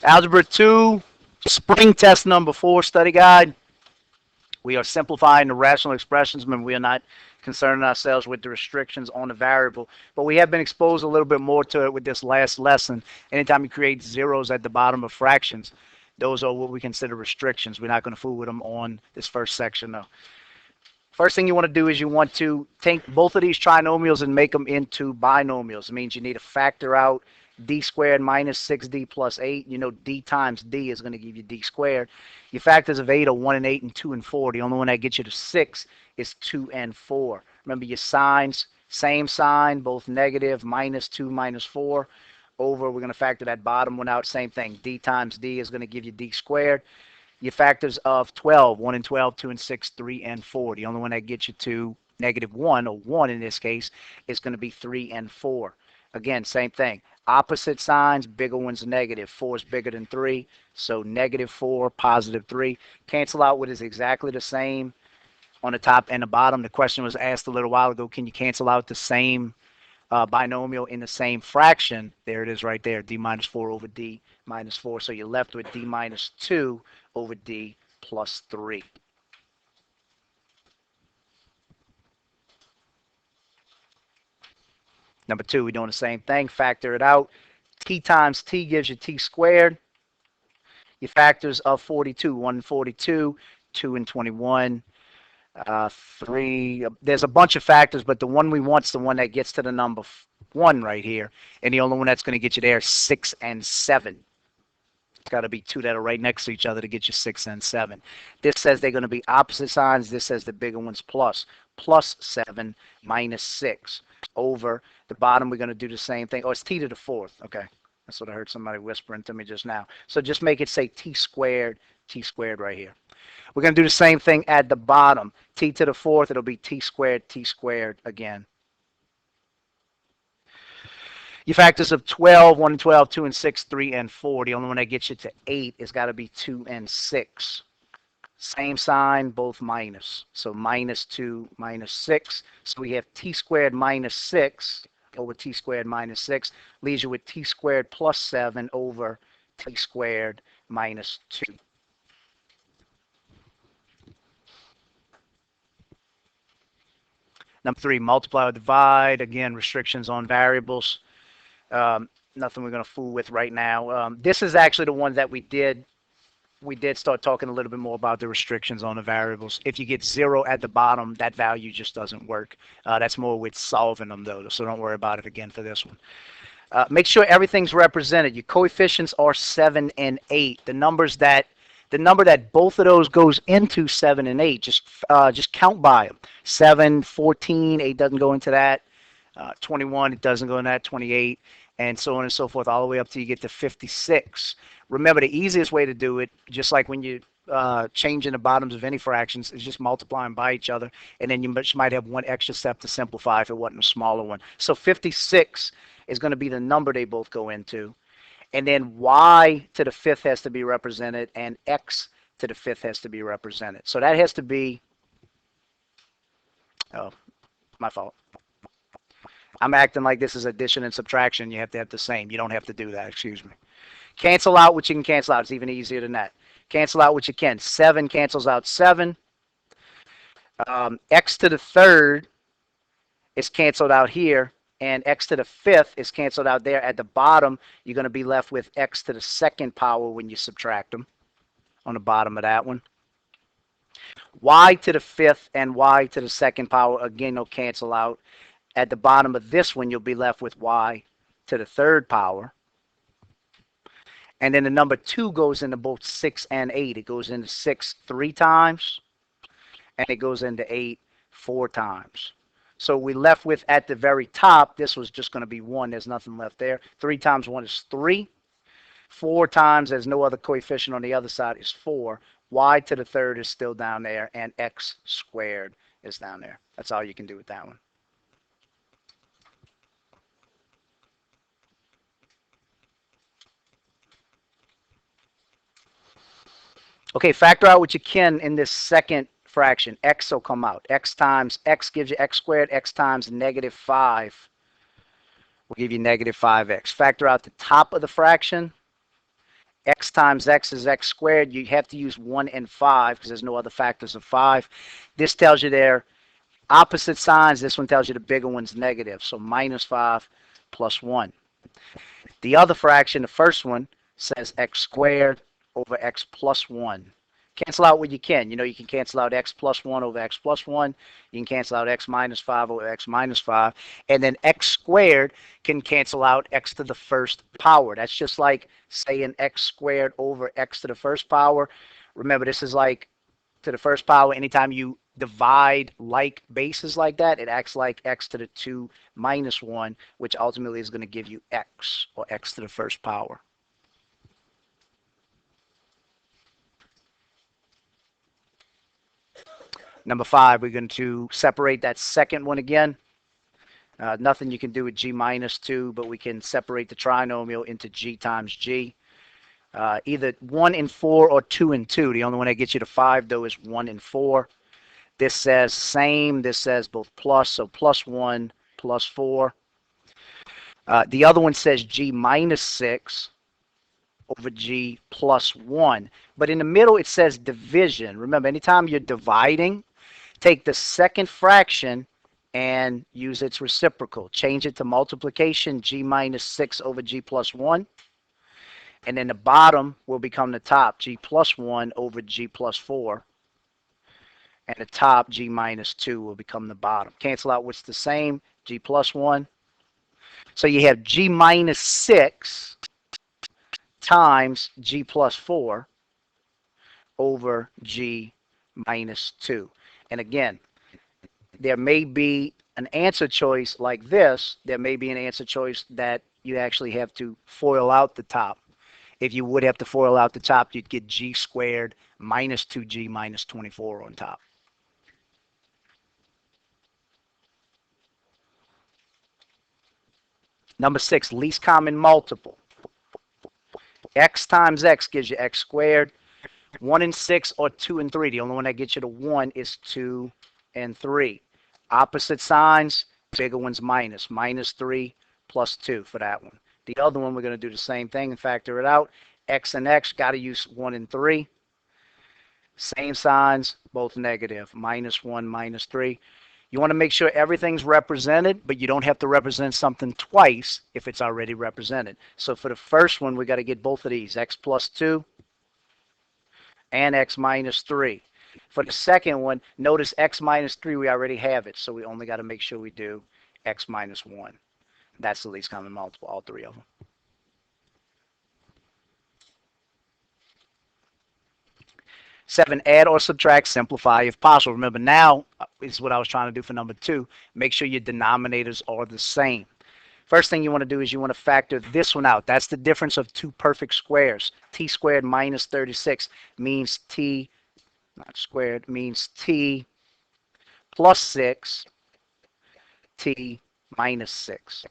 Algebra 2, spring test number 4 study guide. We are simplifying the rational expressions. Remember, we are not concerning ourselves with the restrictions on the variable, but we have been exposed a little bit more to it with this last lesson. Anytime you create zeros at the bottom of fractions, those are what we consider restrictions. We're not going to fool with them on this first section, though. First thing you want to do is you want to take both of these trinomials and make them into binomials. It means you need to factor out d squared minus 6d plus 8. You know d times d is going to give you d squared. Your factors of 8 are 1 and 8 and 2 and 4. The only one that gets you to 6 is 2 and 4. Remember your signs, same sign, both negative, minus 2, minus 4. Over, we're going to factor that bottom one out, same thing. D times d is going to give you d squared. Your factors of 12, 1 and 12, 2 and 6, 3 and 4. The only one that gets you to negative 1, or 1 in this case, is going to be 3 and 4. Again, same thing. Opposite signs, bigger one's negative. 4 is bigger than 3, so negative 4, positive 3. Cancel out what is exactly the same on the top and the bottom. The question was asked a little while ago, can you cancel out the same binomial in the same fraction? There it is right there, d minus 4 over d minus 4. So you're left with d minus 2 over d plus 3. Number 2, we're doing the same thing. Factor it out. T times t gives you t squared. Your factors of 42, 1 and 42, 2 and 21, 3. There's a bunch of factors, but the one we want is the one that gets to the number 1 right here. And the only one that's going to get you there is 6 and 7. It's got to be two that are right next to each other to get you 6 and 7. This says they're going to be opposite signs. This says the bigger one's plus. Plus 7 minus 6 over the bottom. We're going to do the same thing. Oh, it's t to the 4th. Okay. That's what I heard somebody whispering to me just now. So just make it say t squared right here. We're going to do the same thing at the bottom. T to the 4th, it'll be t squared again. Your factors of 12, 1 and 12, 2 and 6, 3 and 4. The only one that gets you to 8 is got to be 2 and 6. Same sign, both minus. So minus 2, minus 6. So we have t squared minus 6 over t squared minus 6. Leaves you with t squared plus 7 over t squared minus 2. Number 3, multiply or divide. Again, restrictions on variables. Nothing we're going to fool with right now. This is actually the one that we did start talking a little bit more about the restrictions on the variables. If you get 0 at the bottom, that value just doesn't work. That's more with solving them, though, so don't worry about it again for this one. Make sure everything's represented. Your coefficients are 7 and 8. The number that both of those goes into 7 and 8, just count by them. 7, 14, 8 doesn't go into that. 21, it doesn't go in that. 28, and so on and so forth, all the way up till you get to 56. Remember, the easiest way to do it, just like when you changing the bottoms of any fractions, is just multiplying by each other, and then you might have one extra step to simplify if it wasn't a smaller one. So 56 is going to be the number they both go into, and then y to the 5th has to be represented, and x to the 5th has to be represented. So that has to be, oh, my fault. I'm acting like this is addition and subtraction. You have to have the same. You don't have to do that, excuse me. Cancel out what you can cancel out. It's even easier than that. Cancel out what you can. 7 cancels out 7. X to the 3rd is canceled out here, and x to the 5th is canceled out there. At the bottom, you're going to be left with x to the 2nd power when you subtract them on the bottom of that one. Y to the 5th and y to the 2nd power, again, they'll cancel out. At the bottom of this one, you'll be left with y to the 3rd power. And then the number 2 goes into both 6 and 8. It goes into 6 3 times, and it goes into 8 4 times. So we left with, at the very top, this was just going to be 1. There's nothing left there. 3 times 1 is 3. 4 times, there's no other coefficient on the other side, is 4. Y to the 3rd is still down there, and x squared is down there. That's all you can do with that one. Okay, factor out what you can in this second fraction. X will come out. X times x gives you x squared. X times negative 5 will give you negative 5x. Factor out the top of the fraction. X times x is x squared. You have to use 1 and 5 because there's no other factors of 5. This tells you they're opposite signs. This one tells you the bigger one's negative. So minus 5 plus 1. The other fraction, the first one, says x squared over x plus 1. Cancel out what you can. You know, you can cancel out x plus 1 over x plus 1. You can cancel out x minus 5 over x minus 5. And then x squared can cancel out x to the first power. That's just like saying x squared over x to the first power. Remember, this is like to the first power. Anytime you divide like bases like that, it acts like x to the 2 minus 1, which ultimately is going to give you x, or x to the first power. Number 5, we're going to separate that second one again. Nothing you can do with g minus 2, but we can separate the trinomial into g times g. Either 1 and 4 or 2 and 2. The only one that gets you to 5, though, is 1 and 4. This says same. This says both plus, so plus 1, plus 4. The other one says g minus 6 over g plus 1. But in the middle, it says division. Remember, anytime you're dividing, take the second fraction and use its reciprocal. Change it to multiplication, g minus 6 over g plus 1. And then the bottom will become the top, g plus 1 over g plus 4. And the top, g minus 2, will become the bottom. Cancel out what's the same, g plus 1. So you have g minus 6 times g plus 4 over g minus 2. And again, there may be an answer choice like this. There may be an answer choice that you actually have to FOIL out the top. If you would have to FOIL out the top, you'd get g squared minus 2g minus 24 on top. Number 6, least common multiple. X times x gives you x squared. 1 and 6 or 2 and 3. The only one that gets you to 1 is 2 and 3. Opposite signs, bigger one's minus. Minus 3 plus 2 for that one. The other one, we're going to do the same thing and factor it out. X and x, got to use 1 and 3. Same signs, both negative. Minus 1, minus 3. You want to make sure everything's represented, but you don't have to represent something twice if it's already represented. So for the first one, we got to get both of these, x plus 2 and x minus 3. For the second one, notice x minus 3, we already have it, so we only got to make sure we do x minus 1. That's the least common multiple, all three of them. Seven, add or subtract, simplify if possible. Remember, now is what I was trying to do for number 2. Make sure your denominators are the same. First thing you want to do is you want to factor this one out. That's the difference of two perfect squares. T squared minus 36 means t, not squared, means t plus 6, t minus 6.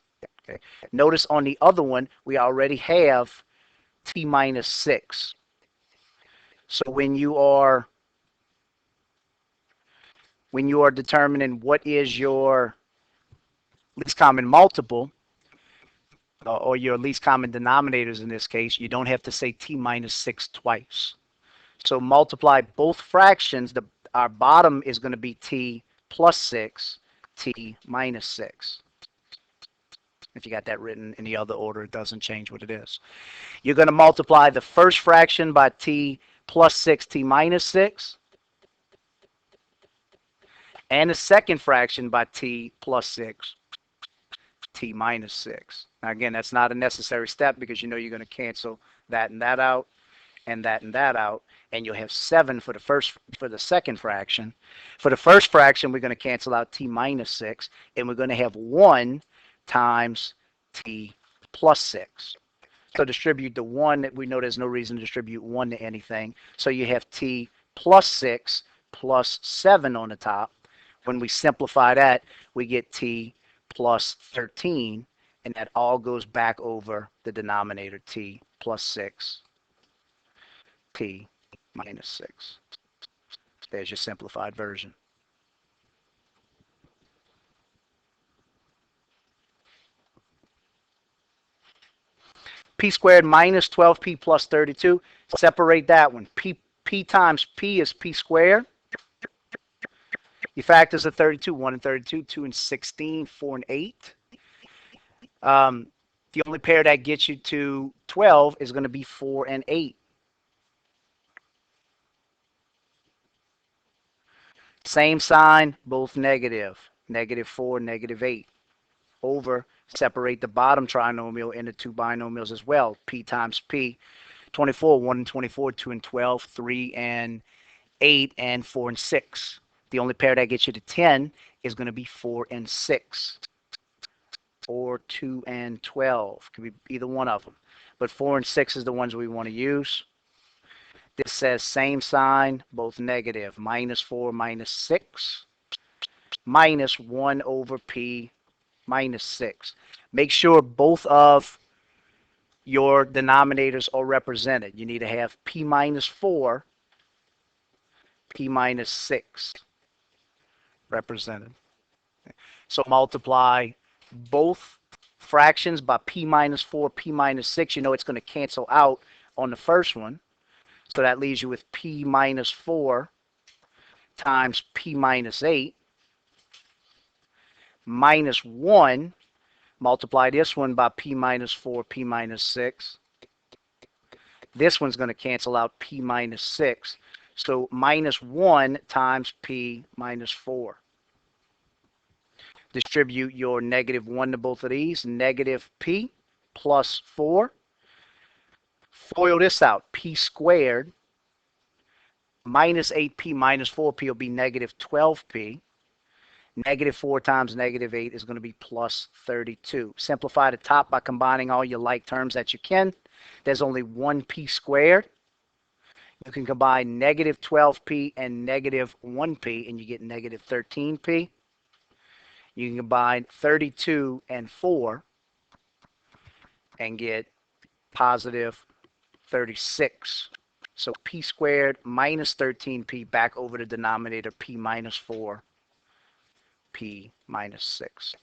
Okay. Notice on the other one, we already have t minus 6. So when you are determining what is your least common multiple, or your least common denominators in this case, you don't have to say t minus 6 twice. So multiply both fractions. Our bottom is going to be t plus 6, t minus 6. If you got that written in the other order, it doesn't change what it is. You're going to multiply the first fraction by t plus 6, t minus 6. And the second fraction by t plus 6, t minus 6. Now again, that's not a necessary step because you know you're going to cancel that and that out, and that and that out, and you'll have 7 for the second fraction. For the first fraction, we're going to cancel out t minus 6, and we're going to have 1 times t plus 6. So distribute the 1. We know there's no reason to distribute 1 to anything. So you have t plus 6 plus 7 on the top. When we simplify that, we get t plus 13, and that all goes back over the denominator, t plus 6, t minus 6. There's your simplified version. P squared minus 12p plus 32. Separate that one. P times p is p squared. Your factors are 32, 1 and 32, 2 and 16, 4 and 8. The only pair that gets you to 12 is going to be 4 and 8. Same sign, both negative. Negative 4, negative 8. Over, separate the bottom trinomial into two binomials as well. P times P. 24, 1 and 24, 2 and 12, 3 and 8, and 4 and 6. The only pair that gets you to 10 is going to be 4 and 6. Or 2 and 12. Could be either one of them. But 4 and 6 is the ones we want to use. This says same sign, both negative. Minus 4 minus 6. Minus 1 over P minus 6. Make sure both of your denominators are represented. You need to have P minus 4, P minus 6 represented. So multiply both fractions by P minus 4, P minus 6. You know it's going to cancel out on the first one. So that leaves you with P minus 4 times P minus 8 minus 1. Multiply this one by P minus 4, P minus 6. This one's going to cancel out P minus 6. So minus 1 times P minus 4. Distribute your negative 1 to both of these. Negative P plus 4. FOIL this out. P squared minus 8P minus 4P will be negative 12P. Negative 4 times negative 8 is going to be plus 32. Simplify the top by combining all your like terms that you can. There's only one P squared. You can combine negative 12P and negative 1P, and you get negative 13P. You can combine 32 and 4 and get positive 36. So P squared minus 13P back over the denominator, P minus 4. P minus 6.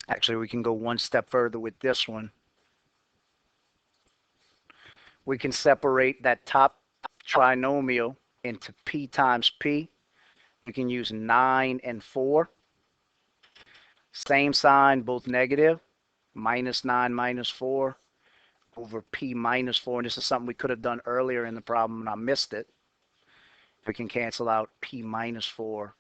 Actually, we can go one step further with this one. We can separate that top trinomial into P times P. We can use 9 and 4. Same sign, both negative. Minus 9 minus 4 over P minus 4. And this is something we could have done earlier in the problem, and I missed it. We can cancel out P minus 4,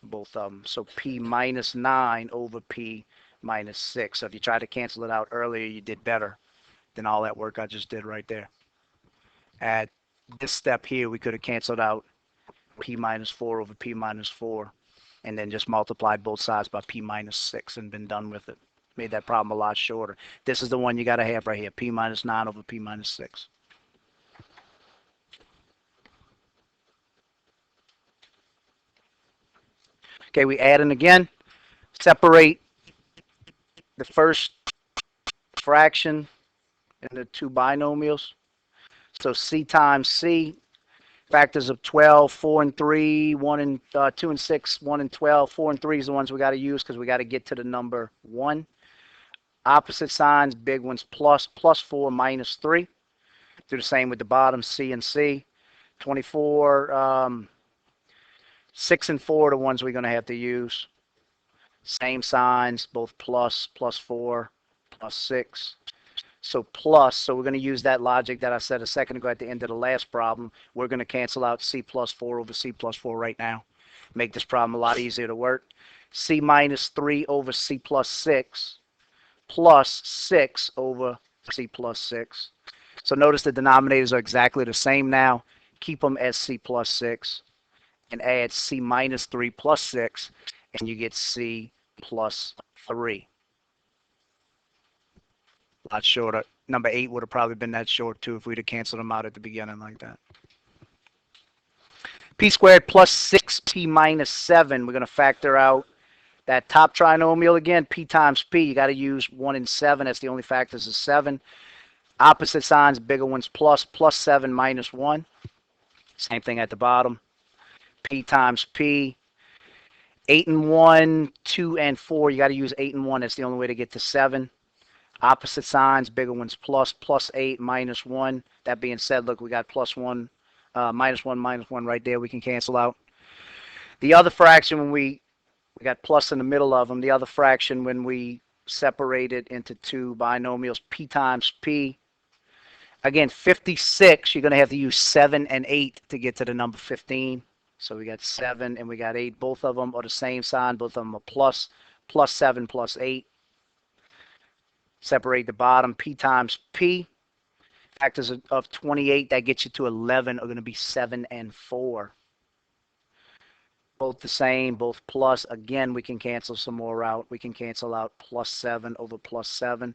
both of them. So P minus 9 over P minus 6. So if you tried to cancel it out earlier, you did better than all that work I just did right there. At this step here, we could have canceled out P minus 4 over P minus 4. And then just multiplied both sides by P minus 6 and been done with it. Made that problem a lot shorter. This is the one you got to have right here. P minus 9 over P minus 6. Okay, we add in again. Separate the first fraction into two binomials. So C times C. Factors of 12, 4 and 3, 1 and 2 and 6, 1 and 12. 4 and 3 is the ones we got to use because we got to get to the number 1. Opposite signs, big ones plus 4 minus 3. Do the same with the bottom, C and C. 24, 6 and 4 are the ones we're going to have to use. Same signs, both plus 4, plus 6. So plus, so we're going to use that logic that I said a second ago at the end of the last problem. We're going to cancel out C plus 4 over C plus 4 right now. Make this problem a lot easier to work. C minus 3 over C plus 6 plus 6 over C plus 6. So notice the denominators are exactly the same now. Keep them as C plus 6 and add C minus 3 plus 6 and you get C plus 3. A lot shorter. Number 8 would have probably been that short too if we'd have canceled them out at the beginning like that. P squared plus 6P minus 7. We're going to factor out that top trinomial again. P times P. You got to use 1 and 7. That's the only factors is 7. Opposite signs, bigger ones plus, plus 7 minus 1. Same thing at the bottom. P times P. 8 and 1, 2 and 4. You got to use 8 and 1. That's the only way to get to 7. Opposite signs, bigger ones plus, plus 8 minus 1. That being said, look, we got plus 1, minus 1 right there. We can cancel out. The other fraction, when we got plus in the middle of them, the other fraction when we separate it into two binomials, P times P. Again, 56, you're going to have to use 7 and 8 to get to the number 15. So we got 7 and we got 8. Both of them are the same sign. Both of them are plus, plus 7 plus 8. Separate the bottom. P times P. Factors of 28, that gets you to 11, are going to be 7 and 4. Both the same, both plus. Again, we can cancel some more out. We can cancel out plus 7 over plus 7.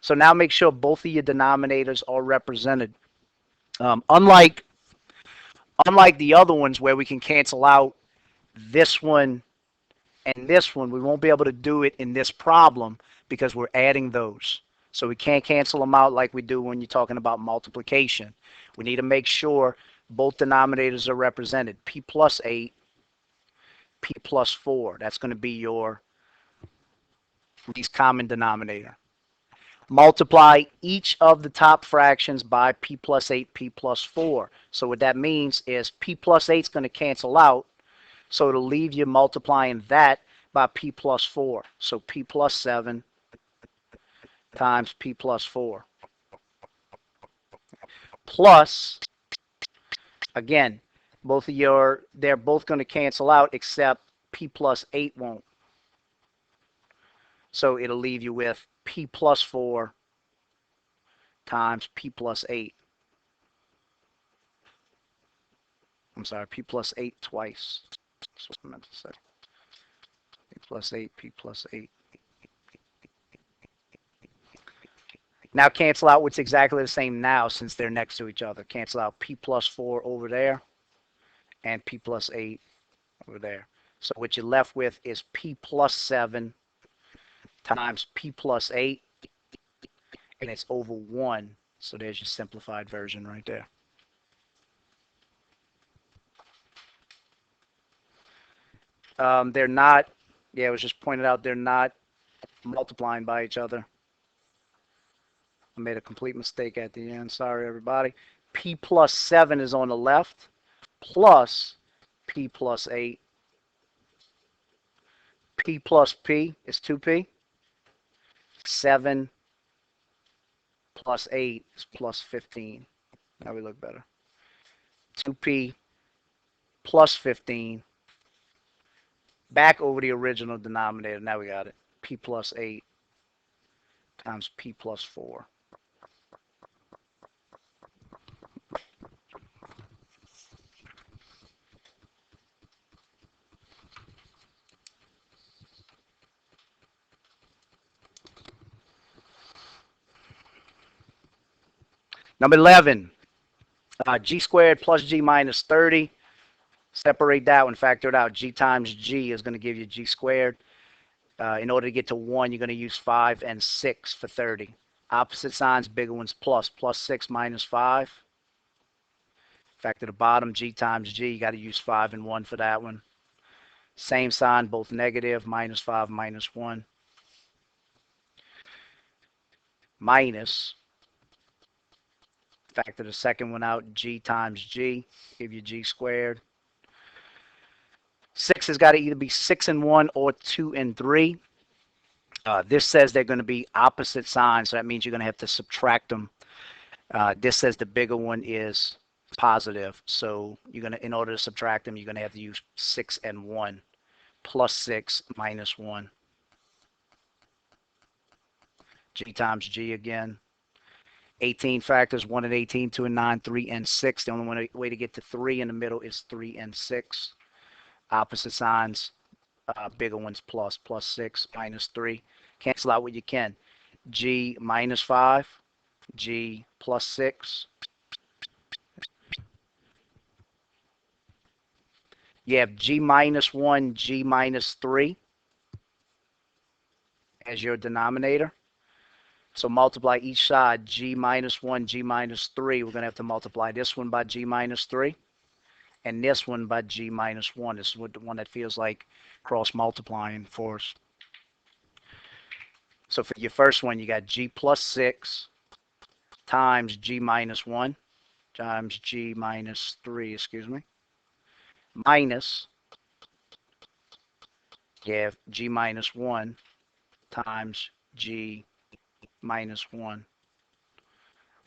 So now make sure both of your denominators are represented. Unlike the other ones where we can cancel out this one and this one, we won't be able to do it in this problem because we're adding those. So we can't cancel them out like we do when you're talking about multiplication. We need to make sure both denominators are represented. P plus 8, P plus 4. That's going to be your least common denominator. Multiply each of the top fractions by P plus 8, P plus 4. So what that means is P plus 8 is going to cancel out. So it'll leave you multiplying that by P plus 4. So P plus 7 times P plus 4. Plus, again, they're both going to cancel out except P plus 8 won't. So it'll leave you with P plus 4 times P plus 8. I'm sorry, P plus 8 twice. That's what I meant to say. P plus 8, P plus 8. Now cancel out what's exactly the same now since they're next to each other. Cancel out P plus 4 over there and P plus 8 over there. So what you're left with is P plus 7 times P plus 8, and it's over 1. So there's your simplified version right there. They're not, yeah, it was just pointed out, they're not multiplying by each other. I made a complete mistake at the end. Sorry, everybody. P plus 7 is on the left, plus P plus 8. P plus P is 2P. 7 plus 8 is plus 15. Now we look better. 2P plus 15. Back over the original denominator. Now we got it. P plus 8 times P plus 4. Number 11, g squared plus g minus 30. Separate that one, factor it out. G times g is going to give you g squared. In order to get to 1, you're going to use 5 and 6 for 30. Opposite signs, bigger ones plus. Plus 6 minus 5. Factor the bottom, g times g. You got to use 5 and 1 for that one. Same sign, both negative, minus 5, minus 1. Minus. Factor the second one out, g times g, give you g squared. 6 has got to either be 6 and 1 or 2 and 3. This says they're going to be opposite signs, so that means you're going to have to subtract them. This says the bigger one is positive, so you're going to, in order to subtract them, you're going to have to use 6 and 1, plus 6 minus 1. G times g again. 18 factors, 1 and 18, 2 and 9, 3 and 6. The only way to get to 3 in the middle is 3 and 6. Opposite signs, bigger ones plus. Plus 6, minus 3. Cancel out what you can. G minus 5, G plus 6. You have G minus 1, G minus 3 as your denominator. So multiply each side, g minus 1, g minus 3. We're going to have to multiply this one by g minus 3 and this one by g minus 1. This is the one that feels like cross multiplying for us. So for your first one, you got g plus 6 times g minus 1 times g minus 3, excuse me, minus, you have g minus 1 times g minus 1.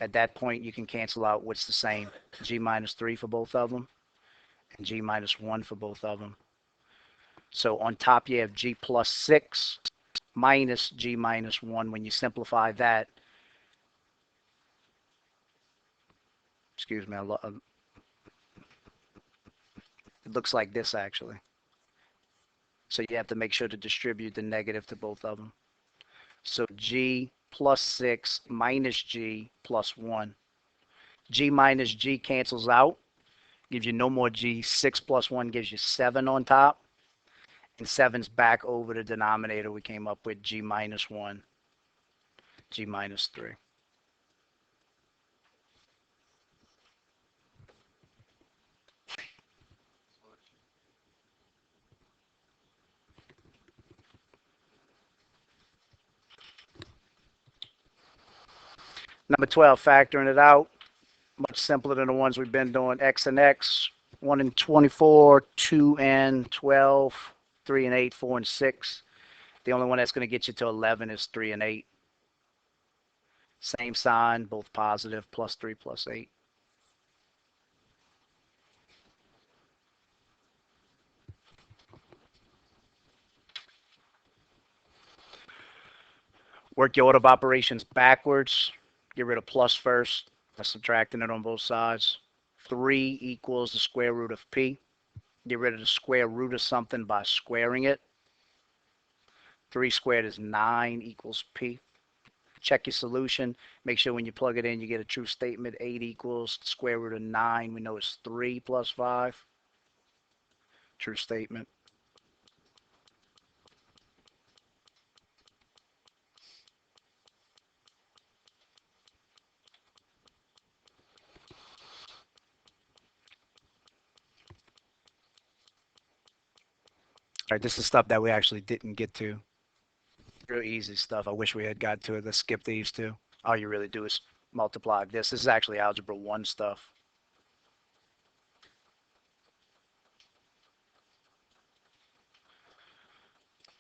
At that point, you can cancel out what's the same, g minus 3 for both of them and g minus 1 for both of them. So on top, you have g plus 6 minus g minus 1. When you simplify that, excuse me, it looks like this actually. So you have to make sure to distribute the negative to both of them. So g plus 6 minus g plus 1. G minus g cancels out, gives you no more g. 6 plus 1 gives you 7 on top. And 7's back over the denominator. We came up with g minus 1, g minus 3. Number 12, factoring it out. Much simpler than the ones we've been doing. X and X, 1 and 24, 2 and 12, 3 and 8, 4 and 6. The only one that's going to get you to 11 is 3 and 8. Same sign, both positive, plus 3, plus 8. Work your order of operations backwards. Get rid of plus first. That's subtracting it on both sides. 3 equals the square root of p. Get rid of the square root of something by squaring it. 3 squared is 9 equals p. Check your solution. Make sure when you plug it in, you get a true statement. 8 equals the square root of 9. We know it's 3 plus 5. True statement. All right, this is stuff that we actually didn't get to. Real easy stuff. I wish we had got to it. Let's skip these two. All you really do is multiply this. This is actually algebra 1 stuff.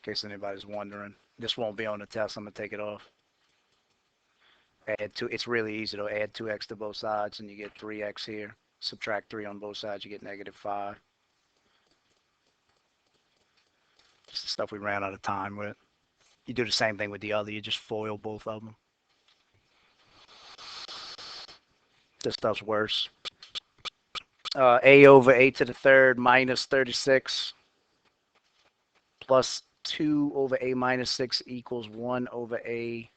In case anybody's wondering. This won't be on the test. I'm going to take it off. Add 2. It's really easy to add 2x to both sides and you get 3x here. Subtract 3 on both sides, you get negative 5. It's the stuff we ran out of time with. You do the same thing with the other. You just FOIL both of them. This stuff's worse. A over a to the third minus 36 plus 2 over a minus 6 equals 1 over a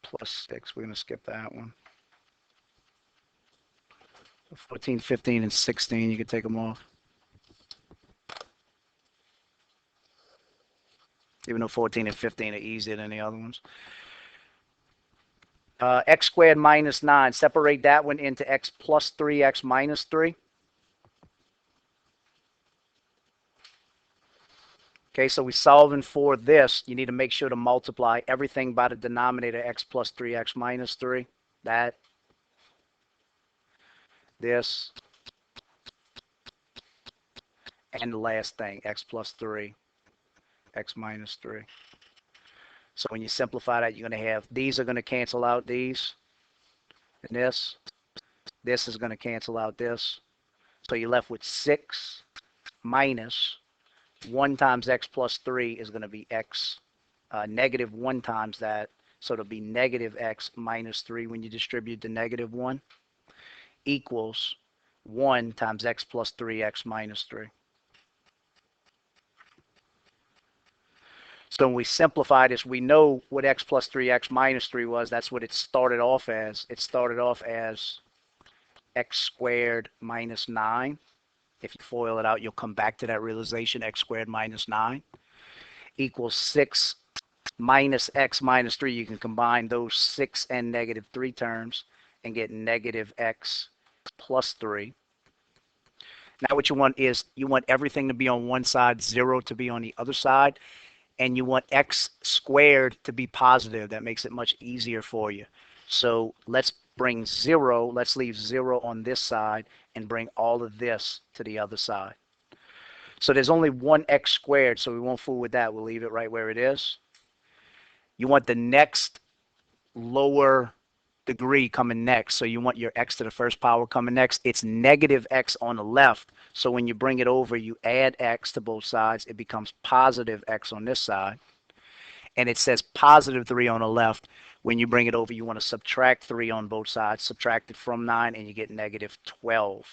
plus 6. We're going to skip that one. 14, 15, and 16, you can take them off. Even though 14 and 15 are easier than the other ones. X squared minus 9. Separate that one into x plus 3, x minus 3. Okay, so we're solving for this. You need to make sure to multiply everything by the denominator, x plus 3, x minus 3. That, this, and the last thing, x plus 3, x minus 3. So when you simplify that, you're going to have, these are going to cancel out these, and this. This is going to cancel out this. So you're left with 6 minus 1 times x plus 3 is going to be x, negative 1 times that. So it'll be negative x minus 3 when you distribute the negative 1 equals 1 times x plus 3, x minus 3. So when we simplify this, we know what x plus 3, x minus 3 was. That's what it started off as. It started off as x squared minus 9. If you FOIL it out, you'll come back to that realization, x squared minus 9 equals 6 minus x minus 3, you can combine those 6 and negative 3 terms and get negative x plus 3. Now what you want is you want everything to be on one side, 0 to be on the other side, and you want x squared to be positive. That makes it much easier for you. So let's bring 0, let's leave 0 on this side and bring all of this to the other side. So there's only one x squared, so we won't fool with that. We'll leave it right where it is. You want the next lower degree coming next. So you want your x to the first power coming next. It's negative x on the left. So when you bring it over, you add x to both sides. It becomes positive x on this side. And it says positive 3 on the left. When you bring it over, you want to subtract 3 on both sides. Subtract it from 9, and you get negative 12.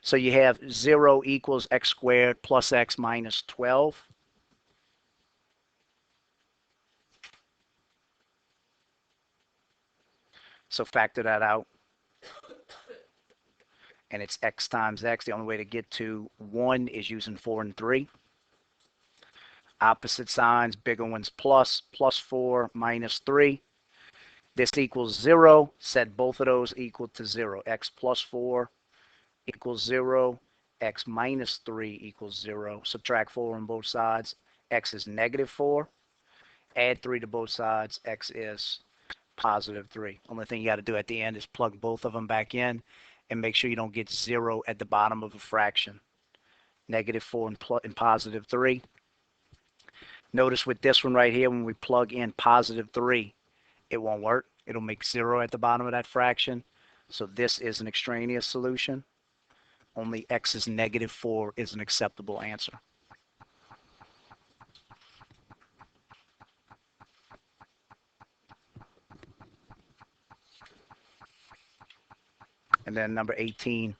So you have 0 equals x squared plus x minus 12. So factor that out. And it's x times x. The only way to get to 1 is using 4 and 3. Opposite signs, bigger ones plus, plus 4 minus 3. This equals 0. Set both of those equal to 0. X plus 4 equals 0. X minus 3 equals 0. Subtract 4 on both sides. X is negative 4. Add 3 to both sides. X is positive 3. Only thing you got to do at the end is plug both of them back in and make sure you don't get 0 at the bottom of a fraction. Negative 4 and positive 3. Notice with this one right here, when we plug in positive 3, it won't work. It'll make 0 at the bottom of that fraction. So this is an extraneous solution. Only x is negative 4 is an acceptable answer. And then number 18.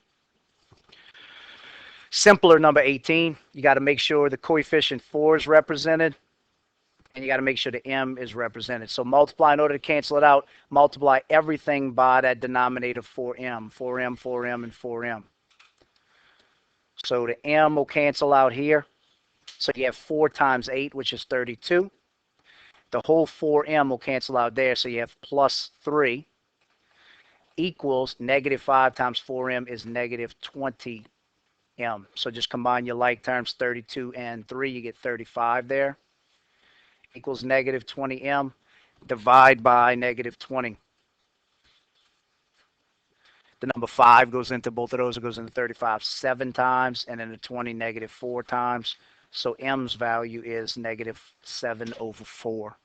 Simpler number 18. You got to make sure the coefficient 4 is represented. And you got to make sure the m is represented. So multiply, in order to cancel it out, multiply everything by that denominator 4m. 4m, 4m, and 4m. So the m will cancel out here. So you have 4 times 8, which is 32. The whole 4m will cancel out there. So you have plus 3 equals negative 5 times 4m is negative 20m. So just combine your like terms, 32 and 3. You get 35 there. Equals negative 20m. Divide by negative 20. The number 5 goes into both of those. It goes into 35 7 times, and then the 20 negative 4 times. So m's value is negative 7 over 4.